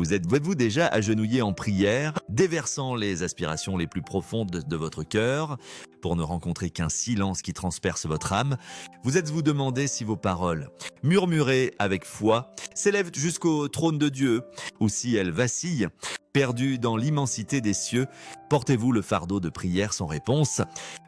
Vous êtes-vous déjà agenouillé en prière, déversant les aspirations les plus profondes de votre cœur, pour ne rencontrer qu'un silence qui transperce votre âme? Vous êtes-vous demandé si vos paroles, murmurées avec foi, s'élèvent jusqu'au trône de Dieu, ou si elles vacillent, perdues dans l'immensité des cieux? Portez-vous le fardeau de prière sans réponse,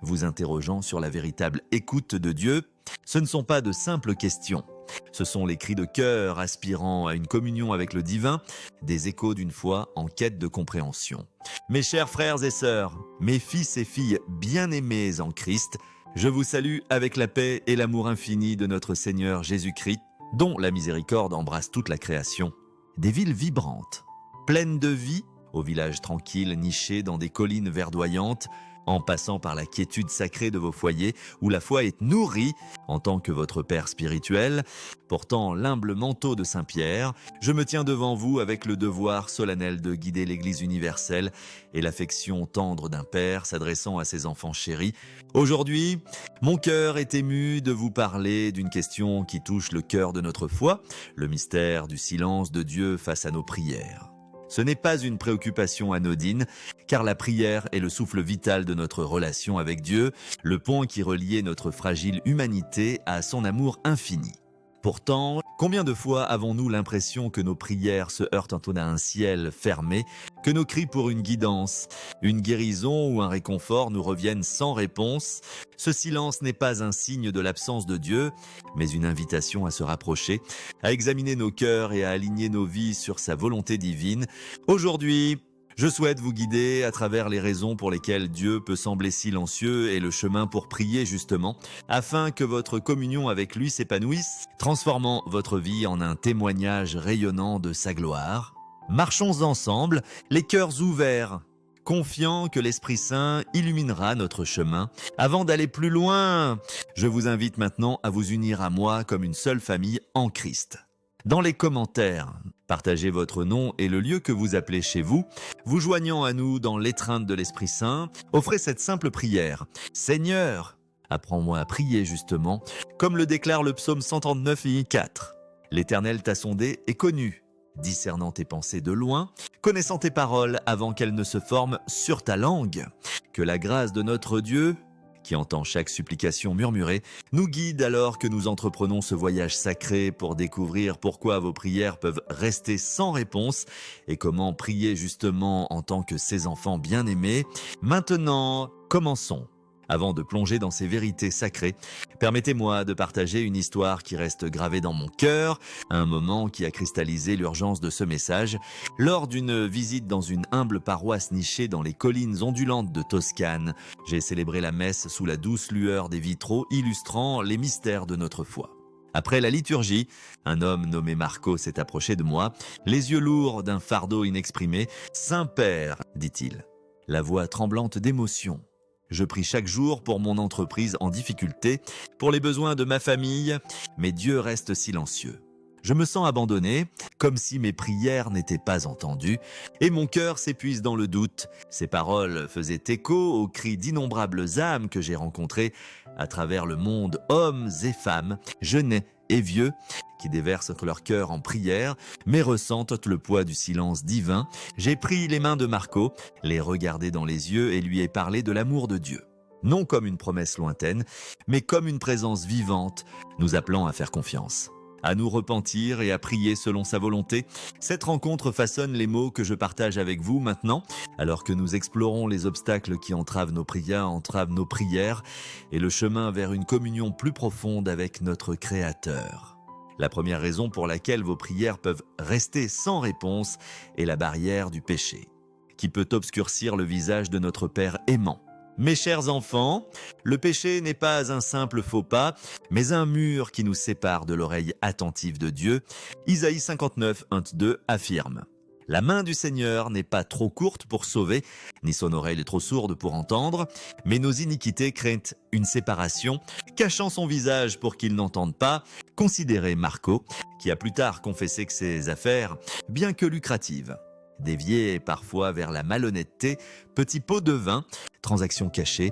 vous interrogeant sur la véritable écoute de Dieu? Ce ne sont pas de simples questions. Ce sont les cris de cœur aspirant à une communion avec le divin, des échos d'une foi en quête de compréhension. Mes chers frères et sœurs, mes fils et filles bien-aimés en Christ, je vous salue avec la paix et l'amour infini de notre Seigneur Jésus-Christ, dont la miséricorde embrasse toute la création. Des villes vibrantes, pleines de vie, aux villages tranquilles nichés dans des collines verdoyantes, en passant par la quiétude sacrée de vos foyers où la foi est nourrie en tant que votre Père spirituel. Portant l'humble manteau de Saint-Pierre, je me tiens devant vous avec le devoir solennel de guider l'Église universelle et l'affection tendre d'un père s'adressant à ses enfants chéris. Aujourd'hui, mon cœur est ému de vous parler d'une question qui touche le cœur de notre foi, le mystère du silence de Dieu face à nos prières. Ce n'est pas une préoccupation anodine, car la prière est le souffle vital de notre relation avec Dieu, le pont qui reliait notre fragile humanité à son amour infini. Pourtant, combien de fois avons-nous l'impression que nos prières se heurtent à un ciel fermé, que nos cris pour une guidance, une guérison ou un réconfort nous reviennent sans réponse? Ce silence n'est pas un signe de l'absence de Dieu, mais une invitation à se rapprocher, à examiner nos cœurs et à aligner nos vies sur sa volonté divine. Aujourd'hui, je souhaite vous guider à travers les raisons pour lesquelles Dieu peut sembler silencieux et le chemin pour prier justement, afin que votre communion avec lui s'épanouisse, transformant votre vie en un témoignage rayonnant de sa gloire. Marchons ensemble, les cœurs ouverts, confiants que l'Esprit Saint illuminera notre chemin. Avant d'aller plus loin, je vous invite maintenant à vous unir à moi comme une seule famille en Christ. Dans les commentaires, partagez votre nom et le lieu que vous appelez chez vous, vous joignant à nous dans l'étreinte de l'Esprit Saint, offrez cette simple prière. Seigneur, apprends-moi à prier justement, comme le déclare le psaume 139:4. L'Éternel t'a sondé et connu, discernant tes pensées de loin, connaissant tes paroles avant qu'elles ne se forment sur ta langue. Que la grâce de notre Dieu, qui entend chaque supplication murmurée, nous guide alors que nous entreprenons ce voyage sacré pour découvrir pourquoi vos prières peuvent rester sans réponse et comment prier justement en tant que ses enfants bien-aimés. Maintenant, commençons. Avant de plonger dans ces vérités sacrées, permettez-moi de partager une histoire qui reste gravée dans mon cœur, un moment qui a cristallisé l'urgence de ce message. Lors d'une visite dans une humble paroisse nichée dans les collines ondulantes de Toscane, j'ai célébré la messe sous la douce lueur des vitraux illustrant les mystères de notre foi. Après la liturgie, un homme nommé Marco s'est approché de moi, les yeux lourds d'un fardeau inexprimé. « Saint-Père », dit-il, la voix tremblante d'émotion. Je prie chaque jour pour mon entreprise en difficulté, pour les besoins de ma famille, mais Dieu reste silencieux. Je me sens abandonné, comme si mes prières n'étaient pas entendues, et mon cœur s'épuise dans le doute. Ces paroles faisaient écho aux cris d'innombrables âmes que j'ai rencontrées à travers le monde, hommes et femmes, jeunes et vieux, qui déversent leur cœur en prière, mais ressentent le poids du silence divin. J'ai pris les mains de Marco, les regardé dans les yeux et lui ai parlé de l'amour de Dieu. Non comme une promesse lointaine, mais comme une présence vivante, nous appelant à faire confiance, à nous repentir et à prier selon sa volonté. Cette rencontre façonne les mots que je partage avec vous maintenant, alors que nous explorons les obstacles qui entravent nos prières et le chemin vers une communion plus profonde avec notre Créateur. La première raison pour laquelle vos prières peuvent rester sans réponse est la barrière du péché, qui peut obscurcir le visage de notre Père aimant. Mes chers enfants, le péché n'est pas un simple faux pas, mais un mur qui nous sépare de l'oreille attentive de Dieu. Isaïe 59:1-2 affirme: « La main du Seigneur n'est pas trop courte pour sauver, ni son oreille trop sourde pour entendre, mais nos iniquités créent une séparation, cachant son visage pour qu'il n'entende pas. » Considérez Marco, qui a plus tard confessé que ses affaires, bien que lucratives, déviées parfois vers la malhonnêteté, petit pot de vin, transaction cachée,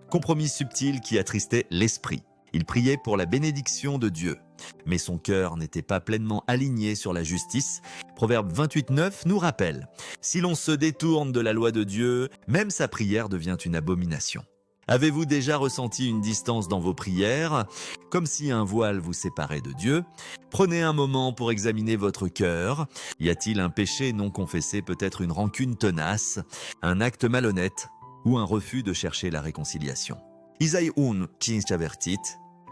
compromis subtil qui attristait l'esprit. Il priait pour la bénédiction de Dieu, mais son cœur n'était pas pleinement aligné sur la justice. Proverbe 28:9 nous rappelle « Si l'on se détourne de la loi de Dieu, même sa prière devient une abomination ». Avez-vous déjà ressenti une distance dans vos prières, comme si un voile vous séparait de Dieu? Prenez un moment pour examiner votre cœur. Y a-t-il un péché non confessé, peut-être une rancune tenace, un acte malhonnête ou un refus de chercher la réconciliation? Isaïe 1:15 avertit.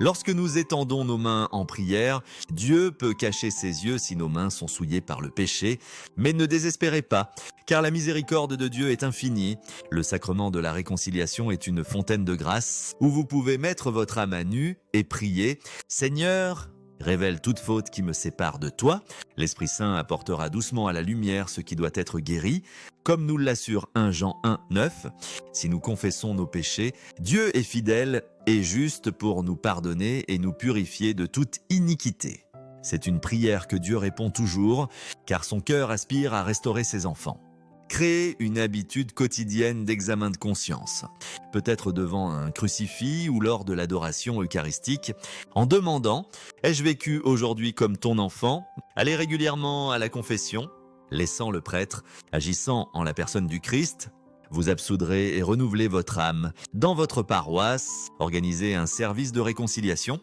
Lorsque nous étendons nos mains en prière, Dieu peut cacher ses yeux si nos mains sont souillées par le péché, mais ne désespérez pas, car la miséricorde de Dieu est infinie. Le sacrement de la réconciliation est une fontaine de grâce où vous pouvez mettre votre âme à nu et prier « Seigneur, révèle toute faute qui me sépare de toi. L'Esprit Saint apportera doucement à la lumière ce qui doit être guéri. Comme nous l'assure 1 Jean 1:9, si nous confessons nos péchés, Dieu est fidèle et juste pour nous pardonner et nous purifier de toute iniquité. » C'est une prière que Dieu répond toujours, car son cœur aspire à restaurer ses enfants. Créez une habitude quotidienne d'examen de conscience, peut-être devant un crucifix ou lors de l'adoration eucharistique, en demandant « Ai-je vécu aujourd'hui comme ton enfant ?» Allez régulièrement à la confession, laissant le prêtre, agissant en la personne du Christ. Vous absoudrez et renouvelez votre âme. Dans votre paroisse, organisez un service de réconciliation,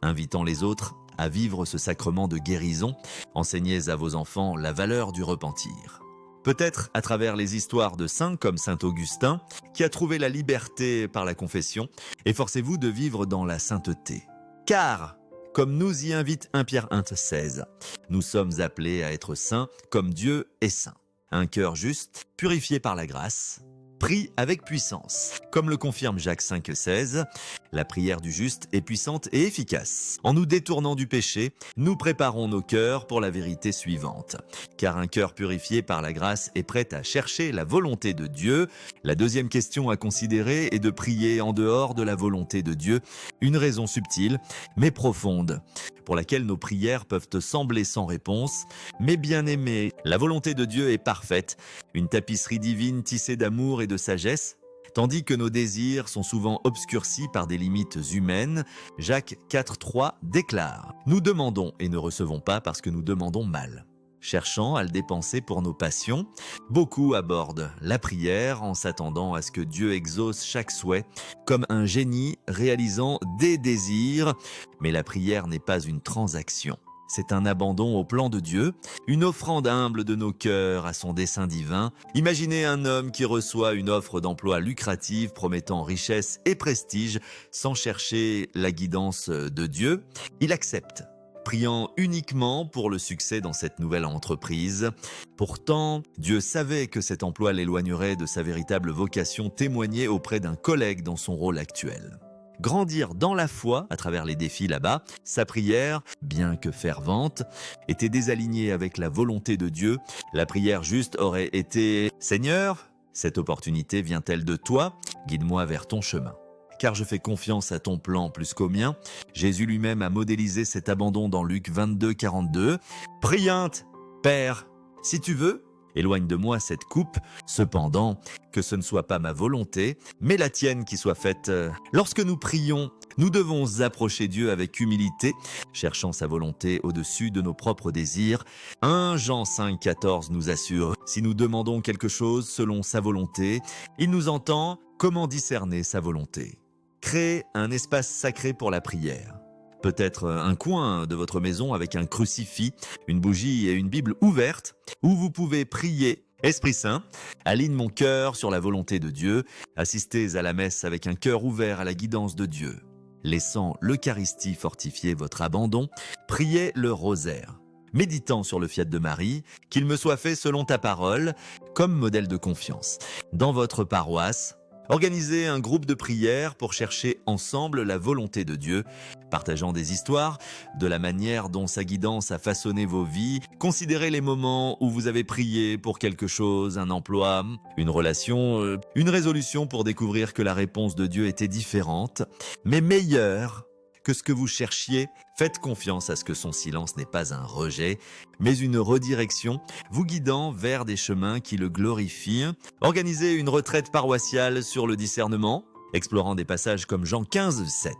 invitant les autres à vivre ce sacrement de guérison. Enseignez à vos enfants la valeur du repentir. Peut-être à travers les histoires de saints comme saint Augustin, qui a trouvé la liberté par la confession, efforcez-vous de vivre dans la sainteté. Car, comme nous y invite 1 Pierre 1:16, nous sommes appelés à être saints comme Dieu est saint. Un cœur juste, purifié par la grâce, prie avec puissance. Comme le confirme Jacques 5:16, la prière du juste est puissante et efficace. En nous détournant du péché, nous préparons nos cœurs pour la vérité suivante. Car un cœur purifié par la grâce est prêt à chercher la volonté de Dieu. La deuxième question à considérer est de prier en dehors de la volonté de Dieu, une raison subtile mais profonde, pour laquelle nos prières peuvent te sembler sans réponse. Mais bien aimé, la volonté de Dieu est parfaite, une tapisserie divine tissée d'amour et de sagesse, tandis que nos désirs sont souvent obscurcis par des limites humaines. Jacques 4:3 déclare « Nous demandons et ne recevons pas parce que nous demandons mal ». Cherchant à le dépenser pour nos passions, beaucoup abordent la prière en s'attendant à ce que Dieu exauce chaque souhait, comme un génie réalisant des désirs. Mais la prière n'est pas une transaction. C'est un abandon au plan de Dieu, une offrande humble de nos cœurs à son dessein divin. Imaginez un homme qui reçoit une offre d'emploi lucrative promettant richesse et prestige sans chercher la guidance de Dieu. Il accepte, priant uniquement pour le succès dans cette nouvelle entreprise. Pourtant, Dieu savait que cet emploi l'éloignerait de sa véritable vocation témoignée auprès d'un collègue dans son rôle actuel. Grandir dans la foi à travers les défis là-bas, sa prière, bien que fervente, était désalignée avec la volonté de Dieu. La prière juste aurait été « Seigneur, cette opportunité vient-elle de toi? Guide-moi vers ton chemin. » Car je fais confiance à ton plan plus qu'au mien. Jésus lui-même a modélisé cet abandon dans Luc 22:42. « Priante, Père, si tu veux, éloigne de moi cette coupe, cependant, que ce ne soit pas ma volonté, mais la tienne qui soit faite. » Lorsque nous prions, nous devons approcher Dieu avec humilité, cherchant sa volonté au-dessus de nos propres désirs. 1 Jean 5:14 nous assure, si nous demandons quelque chose selon sa volonté, il nous entend. Comment discerner sa volonté? Créez un espace sacré pour la prière. Peut-être un coin de votre maison avec un crucifix, une bougie et une Bible ouverte, où vous pouvez prier. Esprit Saint, aligne mon cœur sur la volonté de Dieu. Assistez à la messe avec un cœur ouvert à la guidance de Dieu. Laissant l'Eucharistie fortifier votre abandon, priez le rosaire. Méditant sur le fiat de Marie, qu'il me soit fait selon ta parole, comme modèle de confiance. Dans votre paroisse, organisez un groupe de prière pour chercher ensemble la volonté de Dieu, partageant des histoires de la manière dont sa guidance a façonné vos vies. Considérez les moments où vous avez prié pour quelque chose, un emploi, une relation, une résolution pour découvrir que la réponse de Dieu était différente, mais meilleure que ce que vous cherchiez. Faites confiance à ce que son silence n'est pas un rejet, mais une redirection, vous guidant vers des chemins qui le glorifient. Organisez une retraite paroissiale sur le discernement. explorant des passages comme Jean 15, 7,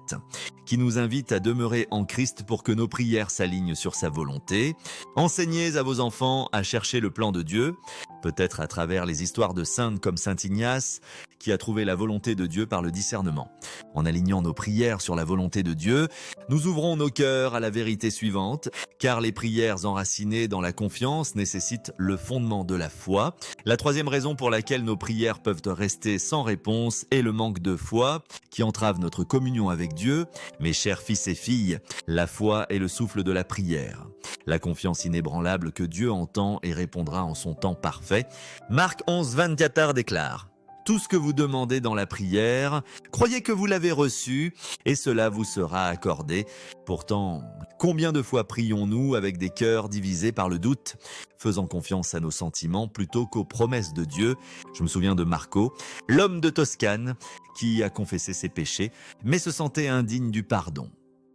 qui nous invite à demeurer en Christ pour que nos prières s'alignent sur sa volonté. Enseignez à vos enfants à chercher le plan de Dieu, peut-être à travers les histoires de saintes comme Saint Ignace, qui a trouvé la volonté de Dieu par le discernement. En alignant nos prières sur la volonté de Dieu, nous ouvrons nos cœurs à la vérité suivante, car les prières enracinées dans la confiance nécessitent le fondement de la foi. La troisième raison pour laquelle nos prières peuvent rester sans réponse est le manque de foi, qui entrave notre communion avec Dieu. Mes chers fils et filles, la foi est le souffle de la prière. La confiance inébranlable que Dieu entend et répondra en son temps parfait. Marc 11, 24 déclare: tout ce que vous demandez dans la prière, croyez que vous l'avez reçu et cela vous sera accordé. Pourtant, combien de fois prions-nous avec des cœurs divisés par le doute, faisant confiance à nos sentiments plutôt qu'aux promesses de Dieu? Je me souviens de Marco, l'homme de Toscane, qui a confessé ses péchés, mais se sentait indigne du pardon.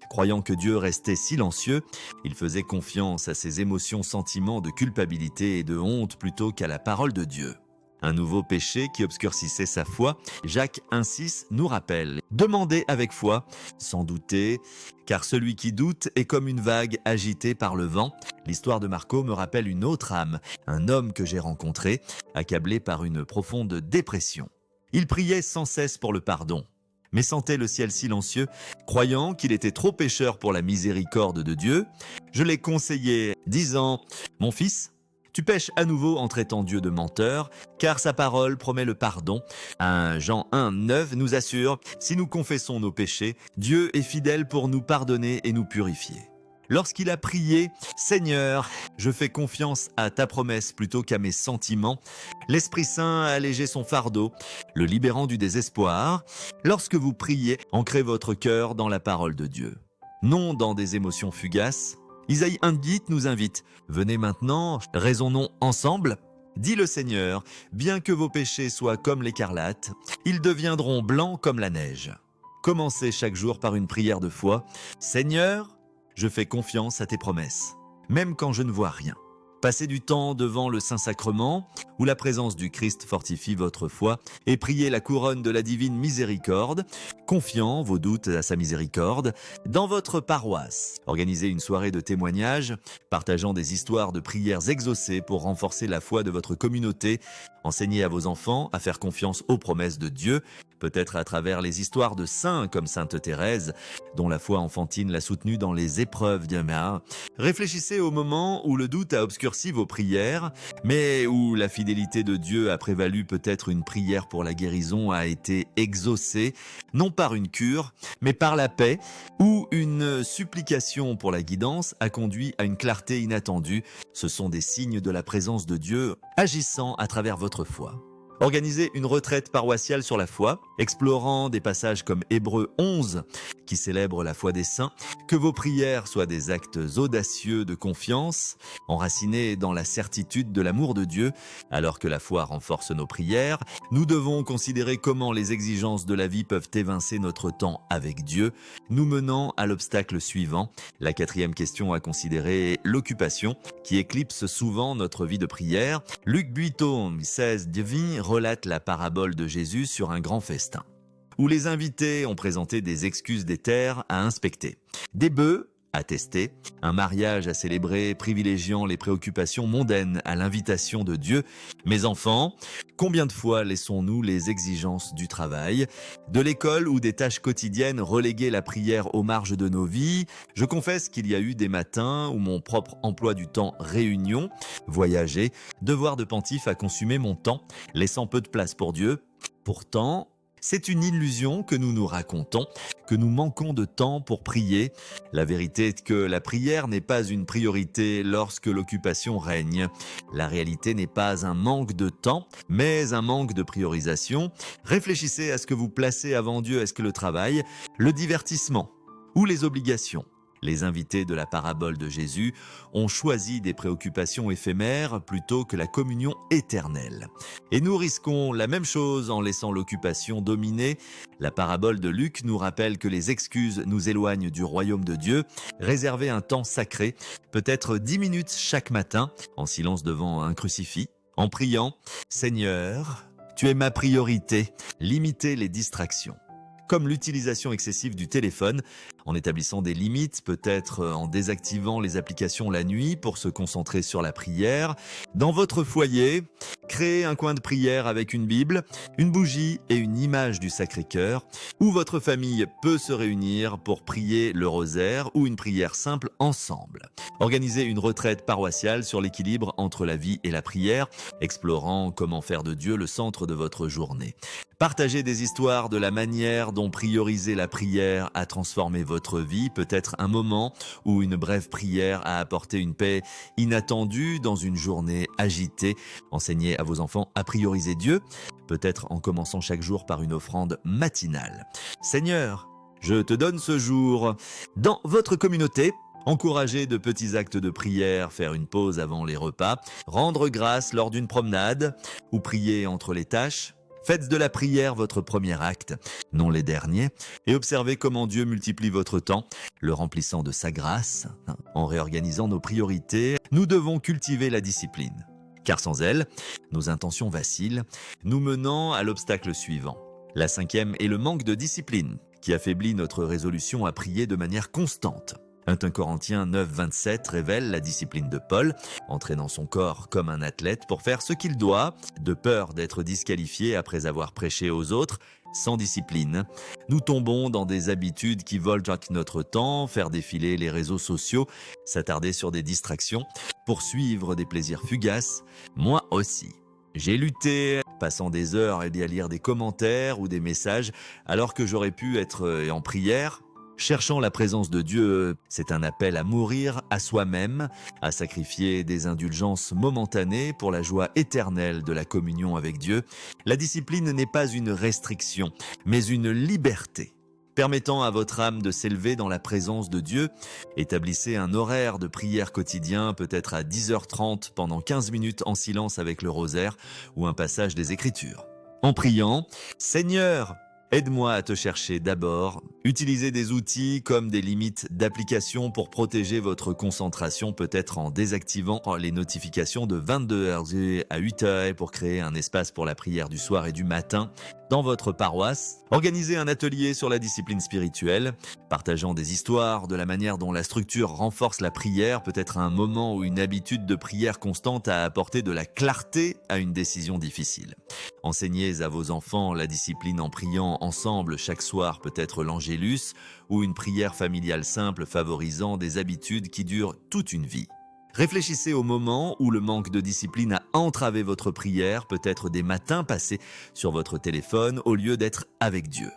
Croyant que Dieu restait silencieux, il faisait confiance à ses émotions, sentiments de culpabilité et de honte plutôt qu'à la parole de Dieu. Un nouveau péché qui obscurcissait sa foi, Jacques 1,6 nous rappelle: demandez avec foi, sans douter, car celui qui doute est comme une vague agitée par le vent. L'histoire de Marco me rappelle une autre âme, un homme que j'ai rencontré, accablé par une profonde dépression. Il priait sans cesse pour le pardon, mais sentait le ciel silencieux, croyant qu'il était trop pécheur pour la miséricorde de Dieu. Je l'ai conseillé, disant: mon fils, tu pèches à nouveau en traitant Dieu de menteur, car sa parole promet le pardon. 1 Jean 1, 9 nous assure: si nous confessons nos péchés, Dieu est fidèle pour nous pardonner et nous purifier. Lorsqu'il a prié: Seigneur, je fais confiance à ta promesse plutôt qu'à mes sentiments, l'Esprit Saint a allégé son fardeau, le libérant du désespoir. Lorsque vous priez, ancrez votre cœur dans la parole de Dieu, non dans des émotions fugaces. Isaïe 1,8 nous invite: venez maintenant, raisonnons ensemble. Dit le Seigneur, bien que vos péchés soient comme l'écarlate, ils deviendront blancs comme la neige. Commencez chaque jour par une prière de foi: Seigneur, je fais confiance à tes promesses, même quand je ne vois rien. Passez du temps devant le Saint-Sacrement, où la présence du Christ fortifie votre foi, et priez la couronne de la divine miséricorde, confiant vos doutes à sa miséricorde. Dans votre paroisse, organisez une soirée de témoignages, partageant des histoires de prières exaucées pour renforcer la foi de votre communauté. Enseignez à vos enfants à faire confiance aux promesses de Dieu, peut-être à travers les histoires de saints comme Sainte Thérèse, dont la foi enfantine l'a soutenue dans les épreuves d'Yama. Réfléchissez au moment où le doute a obscurci vos prières, mais où la fidélité de Dieu a prévalu. Peut-être une prière pour la guérison a été exaucée, non par une cure, mais par la paix, ou une supplication pour la guidance a conduit à une clarté inattendue. Ce sont des signes de la présence de Dieu agissant à travers votre foi. Organisez une retraite paroissiale sur la foi, explorant des passages comme Hébreux 11, qui célèbre la foi des saints. Que vos prières soient des actes audacieux de confiance, enracinés dans la certitude de l'amour de Dieu. Alors que la foi renforce nos prières, nous devons considérer comment les exigences de la vie peuvent évincer notre temps avec Dieu, nous menant à l'obstacle suivant. La quatrième question à considérer est l'occupation, qui éclipse souvent notre vie de prière. Luc Buiteau, 16 Divin, relate la parabole de Jésus sur un grand festin, où les invités ont présenté des excuses des terres à inspecter, des bœufs à tester, un mariage à célébrer privilégiant les préoccupations mondaines à l'invitation de Dieu. Mes enfants, combien de fois laissons-nous les exigences du travail, de l'école ou des tâches quotidiennes reléguer la prière aux marges de nos vies? Je confesse qu'il y a eu des matins où mon propre emploi du temps, réunion, voyager, devoir de pontife a consumé mon temps, laissant peu de place pour Dieu. Pourtant, c'est une illusion que nous nous racontons, que nous manquons de temps pour prier. La vérité est que la prière n'est pas une priorité lorsque l'occupation règne. La réalité n'est pas un manque de temps, mais un manque de priorisation. Réfléchissez à ce que vous placez avant Dieu. Est-ce que le travail, le divertissement ou les obligations? Les invités de la parabole de Jésus ont choisi des préoccupations éphémères plutôt que la communion éternelle. Et nous risquons la même chose en laissant l'occupation dominer. La parabole de Luc nous rappelle que les excuses nous éloignent du royaume de Dieu. Réservez un temps sacré, peut-être 10 minutes chaque matin, en silence devant un crucifix, en priant: Seigneur, Tu es ma priorité. Limitez les distractions, comme l'utilisation excessive du téléphone, en établissant des limites, peut-être en désactivant les applications la nuit pour se concentrer sur la prière. Dans votre foyer, créez un coin de prière avec une Bible, une bougie et une image du Sacré-Cœur, où votre famille peut se réunir pour prier le rosaire ou une prière simple ensemble. Organisez une retraite paroissiale sur l'équilibre entre la vie et la prière, explorant comment faire de Dieu le centre de votre journée. Partagez des histoires de la manière dont prioriser la prière a transformé votre vie, peut-être un moment où une brève prière a apporté une paix inattendue dans une journée agitée. Enseignez à vos enfants à prioriser Dieu, peut-être en commençant chaque jour par une offrande matinale. Seigneur, je te donne ce jour. Dans votre communauté, encouragez de petits actes de prière, faire une pause avant les repas, rendre grâce lors d'une promenade ou prier entre les tâches. Faites de la prière votre premier acte, non les derniers, et observez comment Dieu multiplie votre temps, le remplissant de sa grâce. En réorganisant nos priorités, nous devons cultiver la discipline. Car sans elle, nos intentions vacillent, nous menant à l'obstacle suivant. La cinquième est le manque de discipline, qui affaiblit notre résolution à prier de manière constante. 1 Corinthiens 9, 27 révèle la discipline de Paul, entraînant son corps comme un athlète pour faire ce qu'il doit, de peur d'être disqualifié après avoir prêché aux autres. Sans discipline, nous tombons dans des habitudes qui volent notre temps, faire défiler les réseaux sociaux, s'attarder sur des distractions, poursuivre des plaisirs fugaces. Moi aussi. J'ai lutté, passant des heures à lire des commentaires ou des messages, alors que j'aurais pu être en prière. Cherchant la présence de Dieu, c'est un appel à mourir à soi-même, à sacrifier des indulgences momentanées pour la joie éternelle de la communion avec Dieu. La discipline n'est pas une restriction, mais une liberté. Permettant à votre âme de s'élever dans la présence de Dieu, établissez un horaire de prière quotidien, peut-être à 10h30 pendant 15 minutes en silence avec le rosaire ou un passage des Écritures. En priant, « Seigneur, aide-moi à te chercher d'abord. » Utilisez des outils comme des limites d'application pour protéger votre concentration, peut-être en désactivant les notifications de 22h à 8h pour créer un espace pour la prière du soir et du matin. Dans votre paroisse, organisez un atelier sur la discipline spirituelle, partageant des histoires de la manière dont la structure renforce la prière, peut-être un moment où une habitude de prière constante a apporté de la clarté à une décision difficile. Enseignez à vos enfants la discipline en priant ensemble chaque soir, peut-être l'Angélus ou une prière familiale simple favorisant des habitudes qui durent toute une vie. Réfléchissez au moment où le manque de discipline a entravé votre prière, peut-être des matins passés sur votre téléphone au lieu d'être avec Dieu.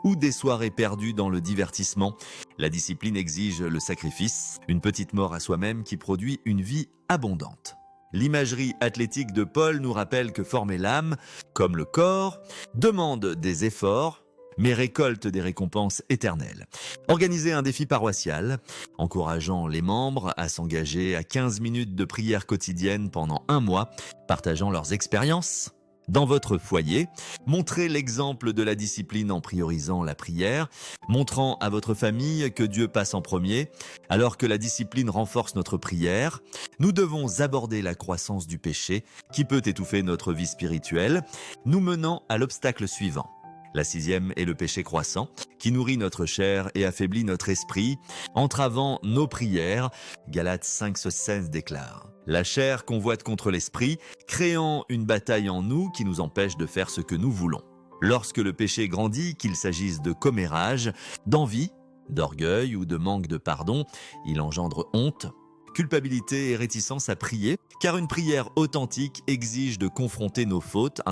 Ou des soirées perdues dans le divertissement. La discipline exige le sacrifice, une petite mort à soi-même qui produit une vie abondante. L'imagerie athlétique de Paul nous rappelle que former l'âme, comme le corps, demande des efforts, mais récolte des récompenses éternelles. Organisez un défi paroissial, encourageant les membres à s'engager à 15 minutes de prière quotidienne pendant un mois, partageant leurs expériences. Dans votre foyer, montrez l'exemple de la discipline en priorisant la prière, montrant à votre famille que Dieu passe en premier, alors que la discipline renforce notre prière. Nous devons aborder la croissance du péché qui peut étouffer notre vie spirituelle, nous menant à l'obstacle suivant. La sixième est le péché croissant, qui nourrit notre chair et affaiblit notre esprit, entravant nos prières. Galates 5,16 déclare. La chair convoite contre l'esprit, créant une bataille en nous qui nous empêche de faire ce que nous voulons. Lorsque le péché grandit, qu'il s'agisse de commérage, d'envie, d'orgueil ou de manque de pardon, il engendre honte, culpabilité et réticence à prier, car une prière authentique exige de confronter nos fautes.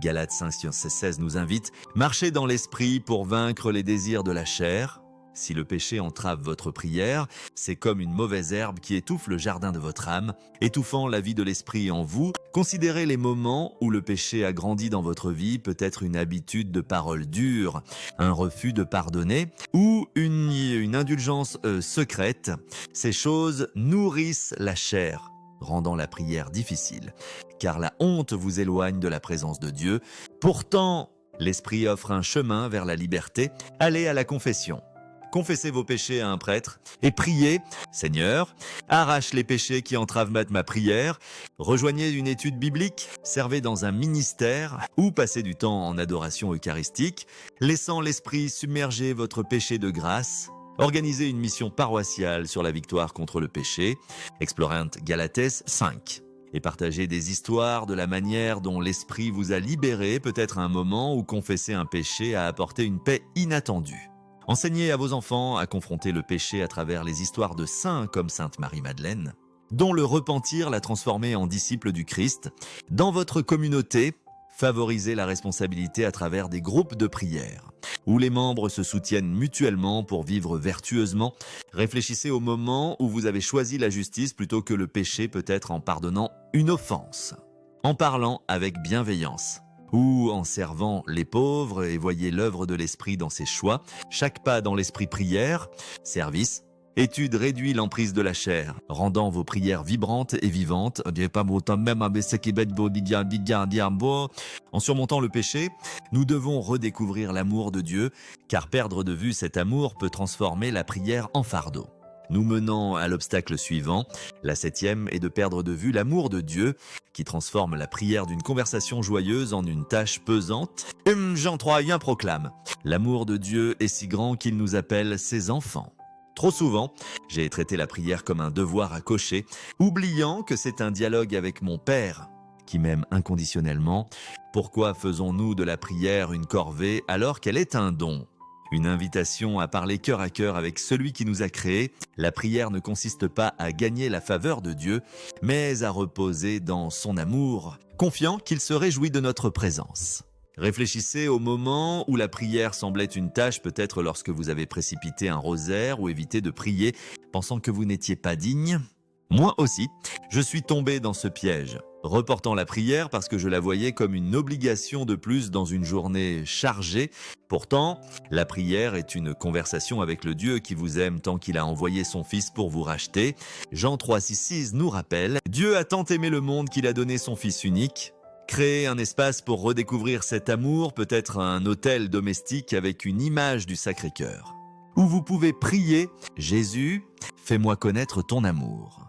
Galates 5,16 nous invite « Marchez dans l'esprit pour vaincre les désirs de la chair ». Si le péché entrave votre prière, c'est comme une mauvaise herbe qui étouffe le jardin de votre âme, étouffant la vie de l'esprit en vous. Considérez les moments où le péché a grandi dans votre vie, peut-être une habitude de parole dure, un refus de pardonner ou une indulgence secrète. Ces choses nourrissent la chair, rendant la prière difficile, car la honte vous éloigne de la présence de Dieu. Pourtant, l'Esprit offre un chemin vers la liberté. Allez à la confession. confessez vos péchés à un prêtre et priez, Seigneur, arrache les péchés qui entravent ma prière, rejoignez une étude biblique, servez dans un ministère ou passez du temps en adoration eucharistique, laissant l'Esprit submerger votre péché de grâce. Organisez une mission paroissiale sur la victoire contre le péché, Explorant Galates 5. Et partagez des histoires de la manière dont l'Esprit vous a libéré, peut-être à un moment où confesser un péché a apporté une paix inattendue. Enseignez à vos enfants à confronter le péché à travers les histoires de saints comme Sainte Marie-Madeleine, dont le repentir l'a transformé en disciple du Christ. Dans votre communauté, favorisez la responsabilité à travers des groupes de prière, où les membres se soutiennent mutuellement pour vivre vertueusement. Réfléchissez au moment où vous avez choisi la justice plutôt que le péché, peut-être en pardonnant une offense, en parlant avec bienveillance, ou en servant les pauvres, et voyez l'œuvre de l'Esprit dans ses choix. Chaque pas dans l'esprit prière, service, étude réduit l'emprise de la chair, rendant vos prières vibrantes et vivantes. En surmontant le péché, nous devons redécouvrir l'amour de Dieu, car perdre de vue cet amour peut transformer la prière en fardeau. Nous menant à l'obstacle suivant, la 7e est de perdre de vue l'amour de Dieu, qui transforme la prière d'une conversation joyeuse en une tâche pesante. Jean 3:1 proclame « L'amour de Dieu est si grand qu'il nous appelle ses enfants ». Trop souvent, j'ai traité la prière comme un devoir à cocher, oubliant que c'est un dialogue avec mon Père, qui m'aime inconditionnellement. Pourquoi faisons-nous de la prière une corvée alors qu'elle est un don ? Une invitation à parler cœur à cœur avec celui qui nous a créés. La prière ne consiste pas à gagner la faveur de Dieu, mais à reposer dans son amour, confiant qu'il se réjouit de notre présence. Réfléchissez au moment où la prière semblait une tâche, peut-être lorsque vous avez précipité un rosaire ou évité de prier, pensant que vous n'étiez pas digne. Moi aussi, je suis tombé dans ce piège, reportant la prière parce que je la voyais comme une obligation de plus dans une journée chargée. Pourtant, la prière est une conversation avec le Dieu qui vous aime tant qu'il a envoyé son Fils pour vous racheter. Jean 3:6 nous rappelle « Dieu a tant aimé le monde qu'il a donné son Fils unique ». Créer un espace pour redécouvrir cet amour, peut-être un autel domestique avec une image du Sacré-Cœur, où vous pouvez prier « Jésus, fais-moi connaître ton amour ».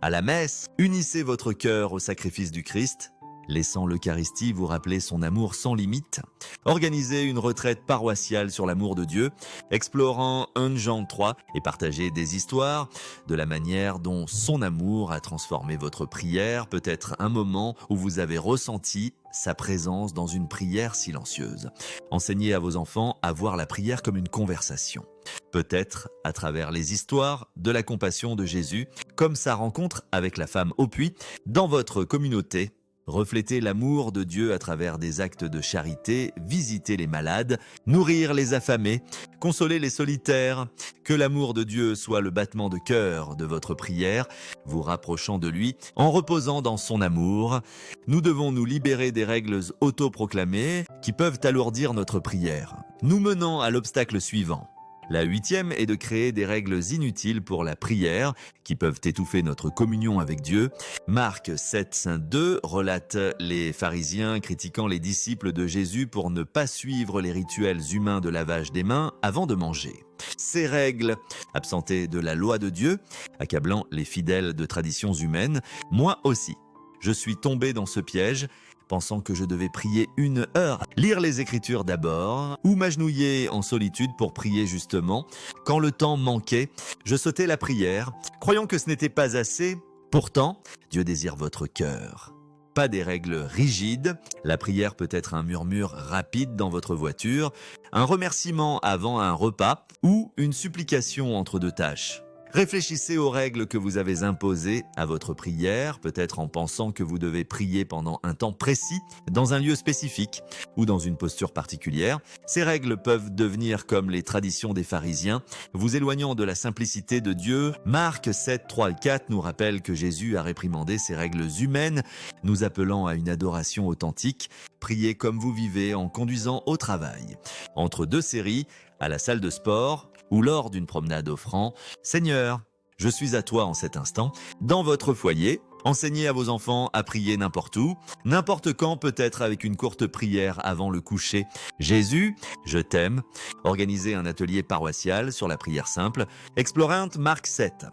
À la messe, unissez votre cœur au sacrifice du Christ, laissant l'Eucharistie vous rappeler son amour sans limite. Organisez une retraite paroissiale sur l'amour de Dieu, explorant 1 Jean 3 et partagez des histoires de la manière dont son amour a transformé votre prière, peut-être un moment où vous avez ressenti sa présence dans une prière silencieuse. Enseignez à vos enfants à voir la prière comme une conversation, peut-être à travers les histoires de la compassion de Jésus, comme sa rencontre avec la femme au puits dans votre communauté. Refléter l'amour de Dieu à travers des actes de charité, visiter les malades, nourrir les affamés, consoler les solitaires. Que l'amour de Dieu soit le battement de cœur de votre prière, vous rapprochant de lui en reposant dans son amour. Nous devons nous libérer des règles autoproclamées qui peuvent alourdir notre prière, nous menant à l'obstacle suivant. La 8e est de créer des règles inutiles pour la prière qui peuvent étouffer notre communion avec Dieu. Marc 7:2 relate les pharisiens critiquant les disciples de Jésus pour ne pas suivre les rituels humains de lavage des mains avant de manger. Ces règles, absentées de la loi de Dieu, accablant les fidèles de traditions humaines, moi aussi, je suis tombé dans ce piège, pensant que je devais prier 1 heure, lire les Écritures d'abord, ou m'agenouiller en solitude pour prier justement. Quand le temps manquait, je sautais la prière, croyant que ce n'était pas assez. Pourtant, Dieu désire votre cœur. Pas des règles rigides, la prière peut être un murmure rapide dans votre voiture, un remerciement avant un repas ou une supplication entre 2 tâches. Réfléchissez aux règles que vous avez imposées à votre prière, peut-être en pensant que vous devez prier pendant un temps précis, dans un lieu spécifique ou dans une posture particulière. Ces règles peuvent devenir comme les traditions des pharisiens, vous éloignant de la simplicité de Dieu. Marc 7:3-4 nous rappelle que Jésus a réprimandé ces règles humaines, nous appelant à une adoration authentique. Priez comme vous vivez en conduisant au travail, entre 2 séries, à la salle de sport ou lors d'une promenade offrant « Seigneur, je suis à toi en cet instant », dans votre foyer, Enseignez à vos enfants à prier n'importe où, n'importe quand, peut-être avec une courte prière avant le coucher. Jésus, je t'aime. Organisez un atelier paroissial sur la prière simple. Explorant Marc 7.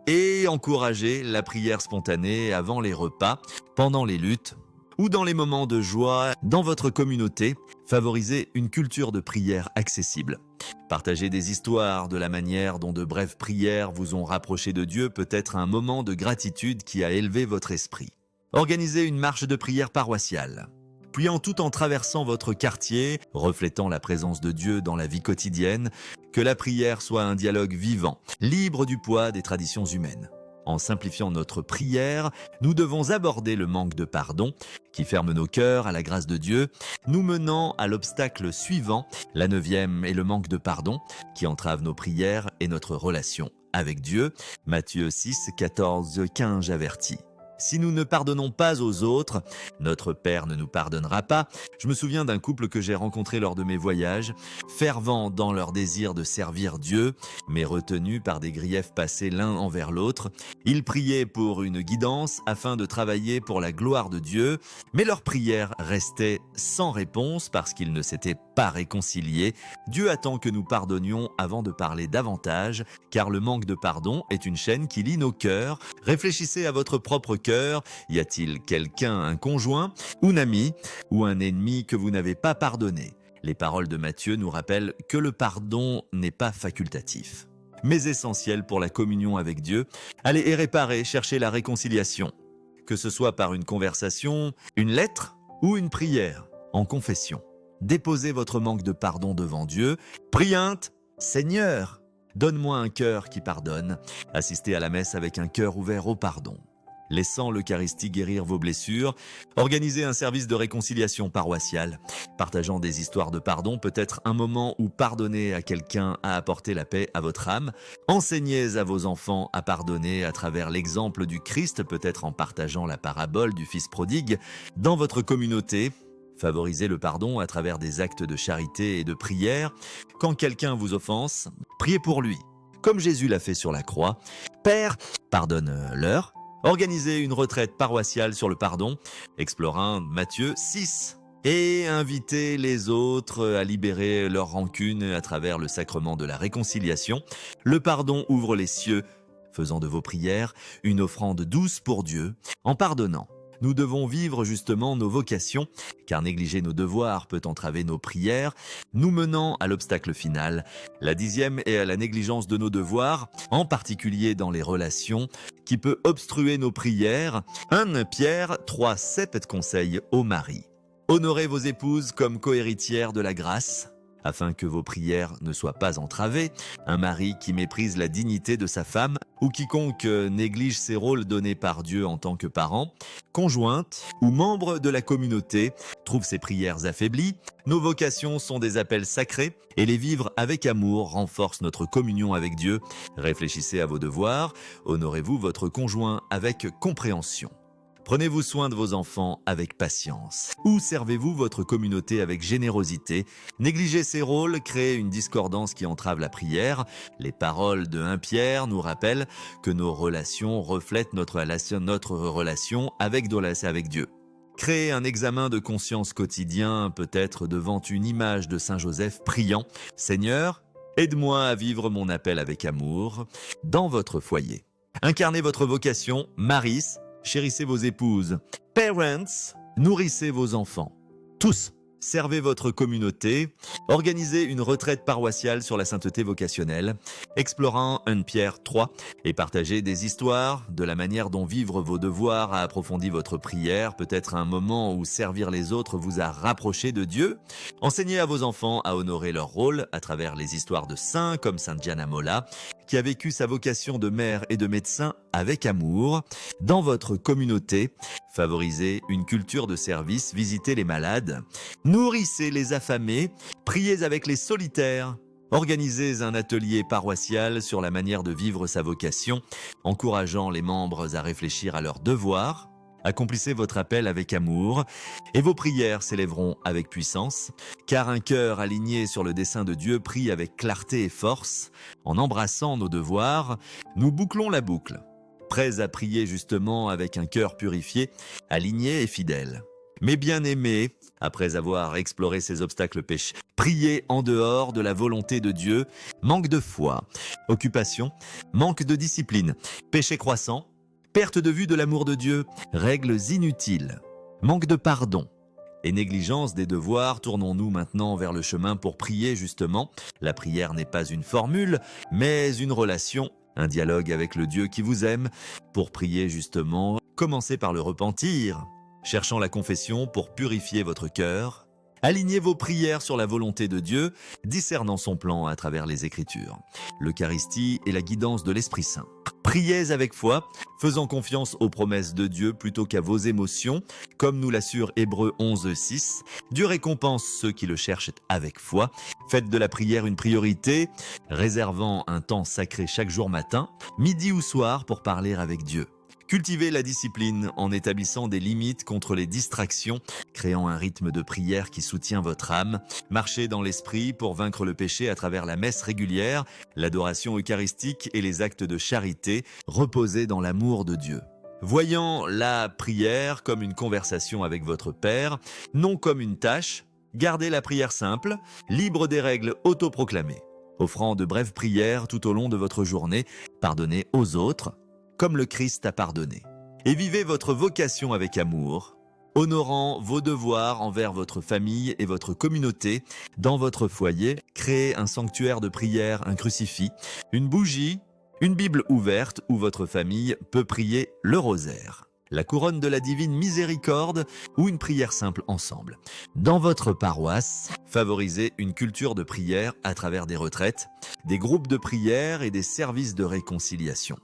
Et encouragez la prière spontanée avant les repas, pendant les luttes ou dans les moments de joie dans votre communauté. Favorisez une culture de prière accessible. Partagez des histoires de la manière dont de brèves prières vous ont rapproché de Dieu, peut-être un moment de gratitude qui a élevé votre esprit. Organisez une marche de prière paroissiale. Puis tout en traversant votre quartier, reflétant la présence de Dieu dans la vie quotidienne, que la prière soit un dialogue vivant, libre du poids des traditions humaines. En simplifiant notre prière, nous devons aborder le manque de pardon qui ferme nos cœurs à la grâce de Dieu, nous menant à l'obstacle suivant, la 9e est le manque de pardon qui entrave nos prières et notre relation avec Dieu. Matthieu 6, 14, 15 avertit. Si nous ne pardonnons pas aux autres, notre Père ne nous pardonnera pas. Je me souviens d'un couple que j'ai rencontré lors de mes voyages, fervents dans leur désir de servir Dieu, mais retenus par des griefs passés l'un envers l'autre. Ils priaient pour une guidance afin de travailler pour la gloire de Dieu, mais leur prière restait sans réponse parce qu'ils ne s'étaient pas réconciliés. Dieu attend que nous pardonnions avant de parler davantage, car le manque de pardon est une chaîne qui lie nos cœurs. Réfléchissez à votre propre cœur. Y a-t-il quelqu'un, un conjoint, ou un ami, ou un ennemi que vous n'avez pas pardonné? Les paroles de Matthieu nous rappellent que le pardon n'est pas facultatif, mais essentiel pour la communion avec Dieu. Allez et réparer, chercher la réconciliation, que ce soit par une conversation, une lettre ou une prière en confession. Déposez votre manque de pardon devant Dieu. Priez, Seigneur, donne-moi un cœur qui pardonne. Assistez à la messe avec un cœur ouvert au pardon. Laissant l'Eucharistie guérir vos blessures, organisez un service de réconciliation paroissiale. Partageant des histoires de pardon, peut-être un moment où pardonner à quelqu'un a apporté la paix à votre âme. Enseignez à vos enfants à pardonner à travers l'exemple du Christ, peut-être en partageant la parabole du Fils prodigue. Dans votre communauté, favorisez le pardon à travers des actes de charité et de prière. Quand quelqu'un vous offense, priez pour lui, comme Jésus l'a fait sur la croix. Père, pardonne-leur. Organisez une retraite paroissiale sur le pardon, explorant Matthieu 6. Et invitez les autres à libérer leur rancune à travers le sacrement de la réconciliation. Le pardon ouvre les cieux, faisant de vos prières une offrande douce pour Dieu. En pardonnant, nous devons vivre justement nos vocations, car négliger nos devoirs peut entraver nos prières, nous menant à l'obstacle final. La 10e est à la négligence de nos devoirs, en particulier dans les relations, qui peut obstruer nos prières. 1 Pierre 3, 7 conseille aux maris. Honorez vos épouses comme cohéritières de la grâce, afin que vos prières ne soient pas entravées. Un mari qui méprise la dignité de sa femme ou quiconque néglige ses rôles donnés par Dieu en tant que parent, conjointe ou membre de la communauté trouve ses prières affaiblies. Nos vocations sont des appels sacrés et les vivre avec amour renforce notre communion avec Dieu. Réfléchissez à vos devoirs, honorez-vous votre conjoint avec compréhension. Prenez-vous soin de vos enfants avec patience. Ou servez-vous votre communauté avec générosité. Négliger ces rôles crée une discordance qui entrave la prière. Les paroles de 1 Pierre nous rappellent que nos relations reflètent notre relation avec Dieu. Créer un examen de conscience quotidien, peut-être devant une image de Saint Joseph priant « Seigneur, aide-moi à vivre mon appel avec amour » dans votre foyer. Incarnez votre vocation, Maris. Chérissez vos épouses. Parents, nourrissez vos enfants. Tous, servez votre communauté. Organisez une retraite paroissiale sur la sainteté vocationnelle. Explorant 1 Pierre 3 et partagez des histoires de la manière dont vivre vos devoirs a approfondi votre prière. Peut-être un moment où servir les autres vous a rapproché de Dieu. Enseignez à vos enfants à honorer leur rôle à travers les histoires de saints comme Sainte Gianna Molla, qui a vécu sa vocation de mère et de médecin avec amour. Dans votre communauté, favorisez une culture de service, visitez les malades, nourrissez les affamés, priez avec les solitaires. Organisez un atelier paroissial sur la manière de vivre sa vocation, encourageant les membres à réfléchir à leurs devoirs. Accomplissez votre appel avec amour et vos prières s'élèveront avec puissance, car un cœur aligné sur le dessein de Dieu prie avec clarté et force. En embrassant nos devoirs, nous bouclons la boucle. prêts à prier justement avec un cœur purifié, aligné et fidèle. Mais bien-aimés, après avoir exploré ces obstacles péchés, prier en dehors de la volonté de Dieu, manque de foi, occupation, manque de discipline, péché croissant, perte de vue de l'amour de Dieu, règles inutiles, manque de pardon et négligence des devoirs, tournons-nous maintenant vers le chemin pour prier justement. La prière n'est pas une formule, mais une relation, un dialogue avec le Dieu qui vous aime. Pour prier justement, commencez par le repentir, cherchant la confession pour purifier votre cœur. Alignez vos prières sur la volonté de Dieu, discernant son plan à travers les Écritures. L'Eucharistie est la guidance de l'Esprit Saint. Priez avec foi, faisant confiance aux promesses de Dieu plutôt qu'à vos émotions, comme nous l'assure Hébreux 11:6. Dieu récompense ceux qui le cherchent avec foi. Faites de la prière une priorité, réservant un temps sacré chaque jour matin, midi ou soir pour parler avec Dieu. Cultivez la discipline en établissant des limites contre les distractions, créant un rythme de prière qui soutient votre âme. Marchez dans l'esprit pour vaincre le péché à travers la messe régulière, l'adoration eucharistique et les actes de charité. Reposez dans l'amour de Dieu. Voyant la prière comme une conversation avec votre Père, non comme une tâche, gardez la prière simple, libre des règles autoproclamées. Offrant de brèves prières tout au long de votre journée, pardonnez aux autres, comme le Christ a pardonné. Et vivez votre vocation avec amour, honorant vos devoirs envers votre famille et votre communauté. Dans votre foyer, créez un sanctuaire de prière, un crucifix, une bougie, une Bible ouverte où votre famille peut prier le rosaire, la couronne de la divine miséricorde ou une prière simple ensemble. Dans votre paroisse, favorisez une culture de prière à travers des retraites, des groupes de prière et des services de réconciliation.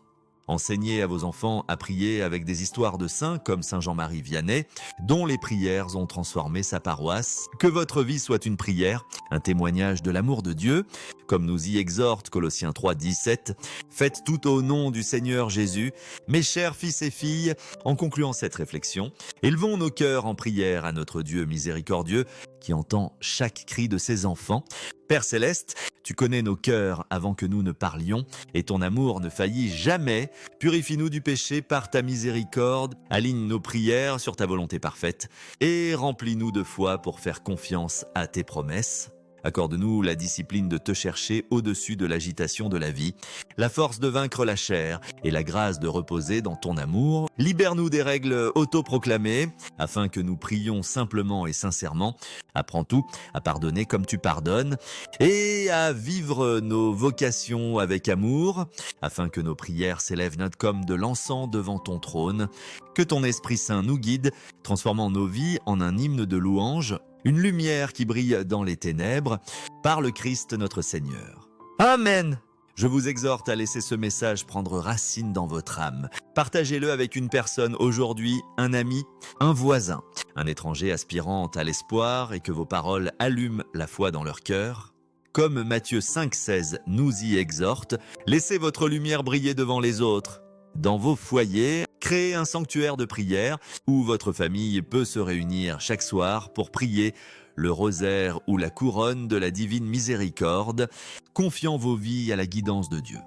Enseignez à vos enfants à prier avec des histoires de saints comme Saint Jean-Marie Vianney, dont les prières ont transformé sa paroisse. Que votre vie soit une prière, un témoignage de l'amour de Dieu, comme nous y exhorte Colossiens 3:17. Faites tout au nom du Seigneur Jésus. Mes chers fils et filles, en concluant cette réflexion, élevons nos cœurs en prière à notre Dieu miséricordieux qui entend chaque cri de ses enfants. Père Céleste, tu connais nos cœurs avant que nous ne parlions, et ton amour ne faillit jamais. Purifie-nous du péché par ta miséricorde, aligne nos prières sur ta volonté parfaite, et remplis-nous de foi pour faire confiance à tes promesses. Accorde-nous la discipline de te chercher au-dessus de l'agitation de la vie, la force de vaincre la chair et la grâce de reposer dans ton amour. Libère-nous des règles autoproclamées, afin que nous prions simplement et sincèrement. Apprends tout à pardonner comme tu pardonnes et à vivre nos vocations avec amour, afin que nos prières s'élèvent comme de l'encens devant ton trône. Que ton Esprit Saint nous guide, transformant nos vies en un hymne de louange, une lumière qui brille dans les ténèbres, par le Christ notre Seigneur. Amen. Je vous exhorte à laisser ce message prendre racine dans votre âme. Partagez-le avec une personne aujourd'hui, un ami, un voisin, un étranger aspirant à l'espoir et que vos paroles allument la foi dans leur cœur. Comme Matthieu 5,16 nous y exhorte, laissez votre lumière briller devant les autres. Dans vos foyers, créez un sanctuaire de prière où votre famille peut se réunir chaque soir pour prier le rosaire ou la couronne de la divine miséricorde, confiant vos vies à la guidance de Dieu.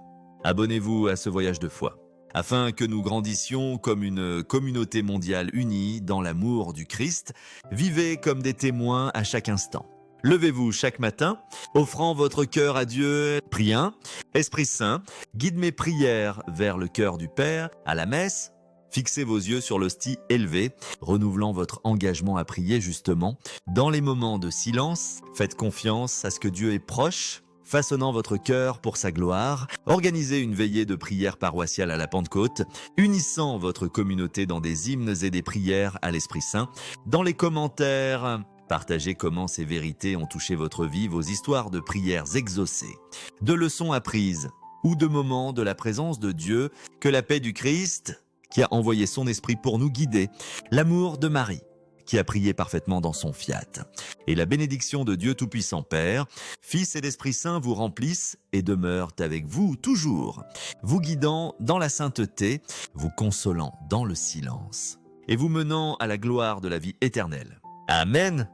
Abonnez-vous à ce voyage de foi, afin que nous grandissions comme une communauté mondiale unie dans l'amour du Christ. Vivez comme des témoins à chaque instant. Levez-vous chaque matin, offrant votre cœur à Dieu. Priez, Esprit Saint, guide mes prières vers le cœur du Père, à la messe. Fixez vos yeux sur l'hostie élevée, renouvelant votre engagement à prier justement. Dans les moments de silence, faites confiance à ce que Dieu est proche, façonnant votre cœur pour sa gloire. Organisez une veillée de prière paroissiale à la Pentecôte, unissant votre communauté dans des hymnes et des prières à l'Esprit Saint. Dans les commentaires, partagez comment ces vérités ont touché votre vie, vos histoires de prières exaucées, de leçons apprises ou de moments de la présence de Dieu. Que la paix du Christ, qui a envoyé son esprit pour nous guider, l'amour de Marie, qui a prié parfaitement dans son fiat, et la bénédiction de Dieu Tout-Puissant Père, Fils et d'Esprit Saint vous remplissent et demeurent avec vous toujours, vous guidant dans la sainteté, vous consolant dans le silence, et vous menant à la gloire de la vie éternelle. Amen.